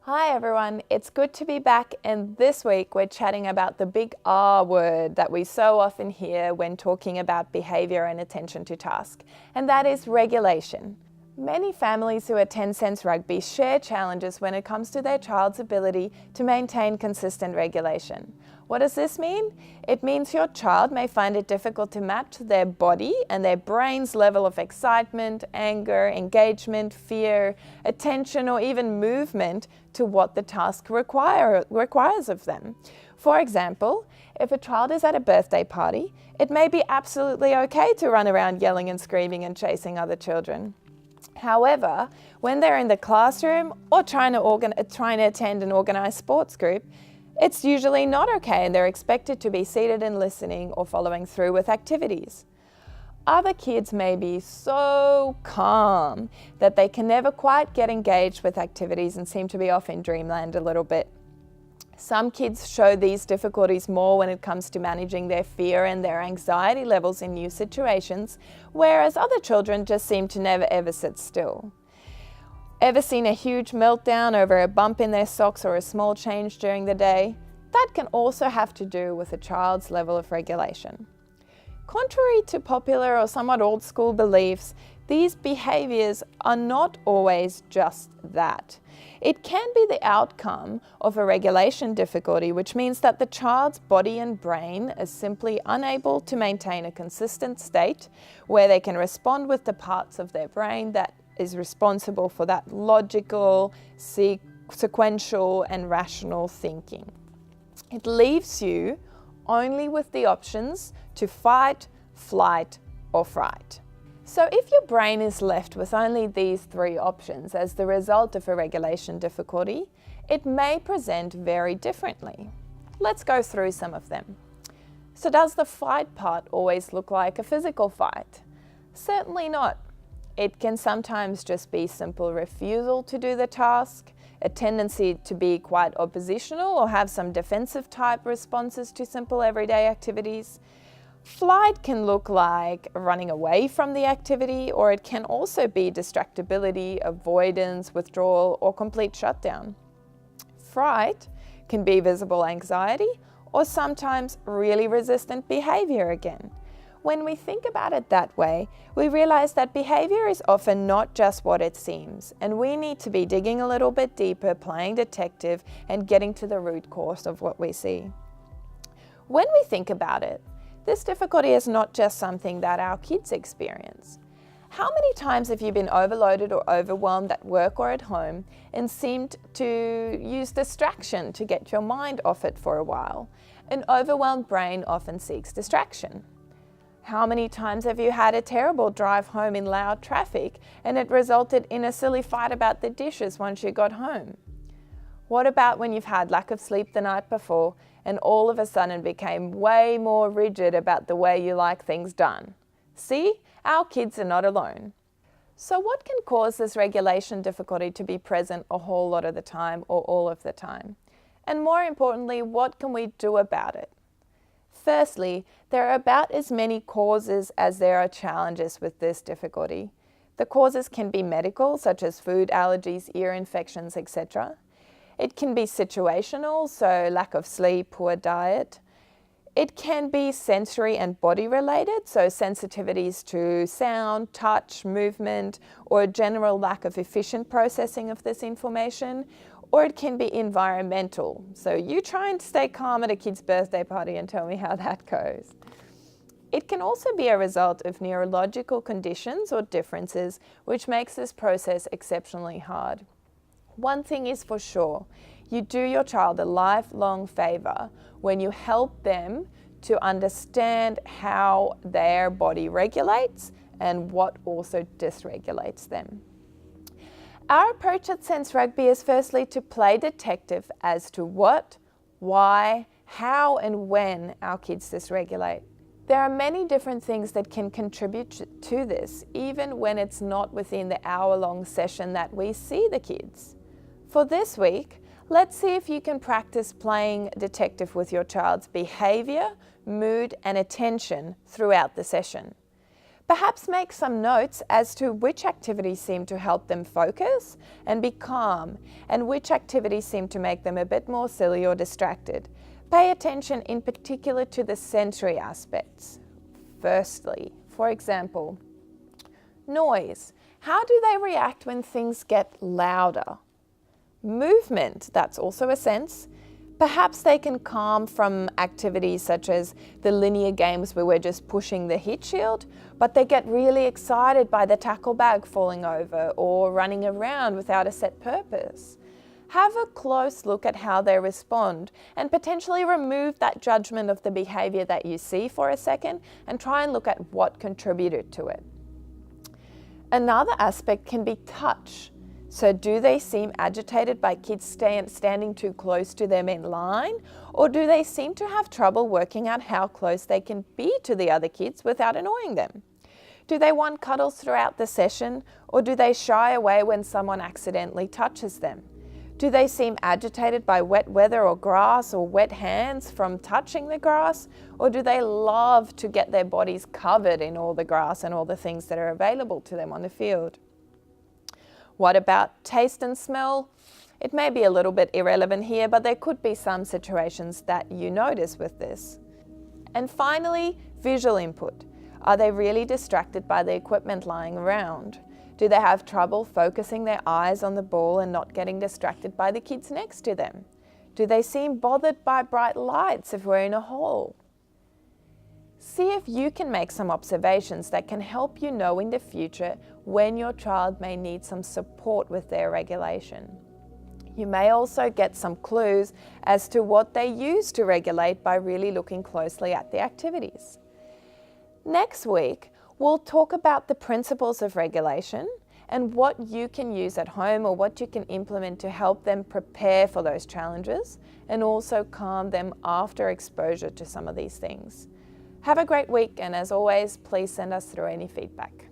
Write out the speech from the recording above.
Hi everyone, it's good to be back, and this week we're chatting about the big R word that we so often hear when talking about behaviour and attention to task, and that is regulation. Many families who attend Sense Rugby share challenges when it comes to their child's ability to maintain consistent regulation. What does this mean? It means your child may find it difficult to match their body and their brain's level of excitement, anger, engagement, fear, attention, or even movement to what the task requires of them. For example, if a child is at a birthday party, it may be absolutely okay to run around yelling and screaming and chasing other children. However, when they're in the classroom or trying to attend an organised sports group, it's usually not okay, and they're expected to be seated and listening or following through with activities. Other kids may be so calm that they can never quite get engaged with activities and seem to be off in dreamland a little bit. Some kids show these difficulties more when it comes to managing their fear and their anxiety levels in new situations, whereas other children just seem to never ever sit still. Ever seen a huge meltdown over a bump in their socks or a small change during the day? That can also have to do with a child's level of regulation. Contrary to popular or somewhat old school beliefs, these behaviours are not always just that. It can be the outcome of a regulation difficulty, which means that the child's body and brain is simply unable to maintain a consistent state where they can respond with the parts of their brain that is responsible for that logical, sequential, and rational thinking. It leaves you only with the options to fight, flight, or fright. So if your brain is left with only these three options as the result of a regulation difficulty, it may present very differently. Let's go through some of them. So does the fight part always look like a physical fight? Certainly not. It can sometimes just be simple refusal to do the task, a tendency to be quite oppositional or have some defensive type responses to simple everyday activities. Flight can look like running away from the activity, or it can also be distractibility, avoidance, withdrawal, or complete shutdown. Fright can be visible anxiety or sometimes really resistant behavior again. When we think about it that way, we realize that behavior is often not just what it seems, and we need to be digging a little bit deeper, playing detective, and getting to the root cause of what we see. When we think about it, this difficulty is not just something that our kids experience. How many times have you been overloaded or overwhelmed at work or at home and seemed to use distraction to get your mind off it for a while? An overwhelmed brain often seeks distraction. How many times have you had a terrible drive home in loud traffic and it resulted in a silly fight about the dishes once you got home? What about when you've had lack of sleep the night before and all of a sudden became way more rigid about the way you like things done? See, our kids are not alone. So what can cause this regulation difficulty to be present a whole lot of the time or all of the time? And more importantly, what can we do about it? Firstly, there are about as many causes as there are challenges with this difficulty. The causes can be medical, such as food allergies, ear infections, etc. It can be situational, so lack of sleep, poor diet. It can be sensory and body related, so sensitivities to sound, touch, movement, or a general lack of efficient processing of this information. Or it can be environmental, so you try and stay calm at a kid's birthday party and tell me how that goes. It can also be a result of neurological conditions or differences, which makes this process exceptionally hard. One thing is for sure, you do your child a lifelong favor when you help them to understand how their body regulates and what also dysregulates them. Our approach at Sense Rugby is firstly to play detective as to what, why, how and when our kids dysregulate. There are many different things that can contribute to this, even when it's not within the hour-long session that we see the kids. For this week, let's see if you can practice playing detective with your child's behavior, mood and attention throughout the session. Perhaps make some notes as to which activities seem to help them focus and be calm, and which activities seem to make them a bit more silly or distracted. Pay attention in particular to the sensory aspects. Firstly, for example, noise. How do they react when things get louder? Movement, that's also a sense. Perhaps they can calm from activities such as the linear games where we're just pushing the heat shield, but they get really excited by the tackle bag falling over or running around without a set purpose. Have a close look at how they respond and potentially remove that judgment of the behavior that you see for a second and try and look at what contributed to it. Another aspect can be touch. So do they seem agitated by kids standing too close to them in line, or do they seem to have trouble working out how close they can be to the other kids without annoying them? Do they want cuddles throughout the session, or do they shy away when someone accidentally touches them? Do they seem agitated by wet weather or grass or wet hands from touching the grass, or do they love to get their bodies covered in all the grass and all the things that are available to them on the field? What about taste and smell? It may be a little bit irrelevant here, but there could be some situations that you notice with this. And finally, visual input. Are they really distracted by the equipment lying around? Do they have trouble focusing their eyes on the ball and not getting distracted by the kids next to them? Do they seem bothered by bright lights if we're in a hall? See if you can make some observations that can help you know in the future when your child may need some support with their regulation. You may also get some clues as to what they use to regulate by really looking closely at the activities. Next week, we'll talk about the principles of regulation and what you can use at home or what you can implement to help them prepare for those challenges and also calm them after exposure to some of these things. Have a great week, and as always, please send us through any feedback.